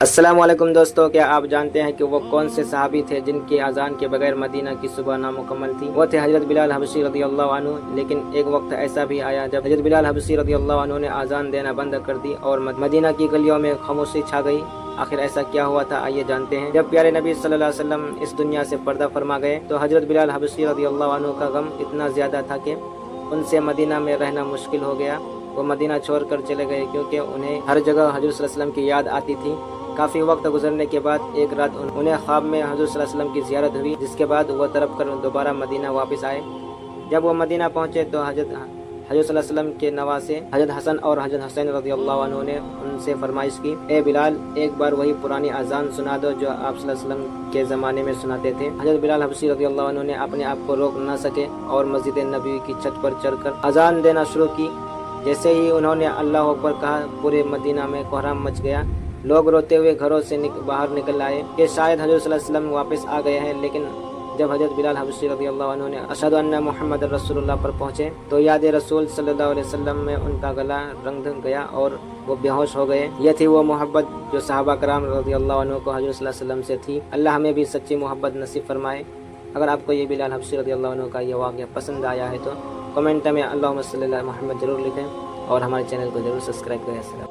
السلام علیکم دوستو، کیا آپ جانتے ہیں کہ وہ کون سے صحابی تھے جن کی اذان کے بغیر مدینہ کی صبح نامکمل تھی؟ وہ تھے حضرت بلال حبشی رضی اللہ عنہ۔ لیکن ایک وقت ایسا بھی آیا جب حضرت بلال حبشی رضی اللہ عنہ نے اذان دینا بند کر دی اور مدینہ کی گلیوں میں خاموشی چھا گئی۔ آخر ایسا کیا ہوا تھا، آئیے جانتے ہیں۔ جب پیارے نبی صلی اللہ علیہ وسلم اس دنیا سے پردہ فرما گئے تو حضرت بلال حبشی رضی اللہ عنہ کا غم اتنا زیادہ تھا کہ ان سے مدینہ میں رہنا مشکل ہو گیا۔ وہ مدینہ چھوڑ کر چلے گئے کیونکہ انہیں ہر جگہ حضور صلی اللہ علیہ وسلم کی یاد آتی تھی۔ کافی وقت گزرنے کے بعد ایک رات انہیں خواب میں حضور صلی اللہ علیہ وسلم کی زیارت ہوئی، جس کے بعد وہ تڑپ کر دوبارہ مدینہ واپس آئے۔ جب وہ مدینہ پہنچے تو حضرت صلی اللہ علیہ وسلم کے نواسے حضرت حسن اور حضرت حسین رضی اللہ عنہ نے ان سے فرمائش کی، اے بلال، ایک بار وہی پرانی اذان سنا دو جو آپ صلی اللہ علیہ وسلم کے زمانے میں سناتے تھے۔ حضرت بلال حبشی رضی اللہ عنہ نے اپنے آپ کو روک نہ سکے اور مسجد نبوی کی چھت پر چڑھ کر اذان دینا شروع کی۔ جیسے ہی انہوں نے اللہ اکبر کہا، پورے مدینہ میں کوہرام مچ گیا۔ لوگ روتے ہوئے گھروں سے باہر نکل آئے کہ شاید حضرت صلی اللہ علیہ وسلم واپس آ گئے ہیں۔ لیکن جب حضرت بلال حبشی رضی اللہ عنہ نے اشہد ان محمد رسول اللہ پر پہنچے تو یاد رسول صلی اللہ علیہ وسلم میں ان کا گلا رنگ گیا اور وہ بے ہوش ہو گئے۔ یہ تھی وہ محبت جو صحابہ کرام رضی اللہ عنہ کو حضرت صلی اللہ علیہ وسلم سے تھی۔ اللہ ہمیں بھی سچی محبت نصیب فرمائے۔ اگر آپ کو یہ بلال حبشی رضی اللہ عنہ کا یہ واقعہ پسند آیا ہے تو کمنٹ میں اللہم صلی علی محمد ضرور لکھیں اور ہمارے چینل کو ضرور سبسکرائب کریں۔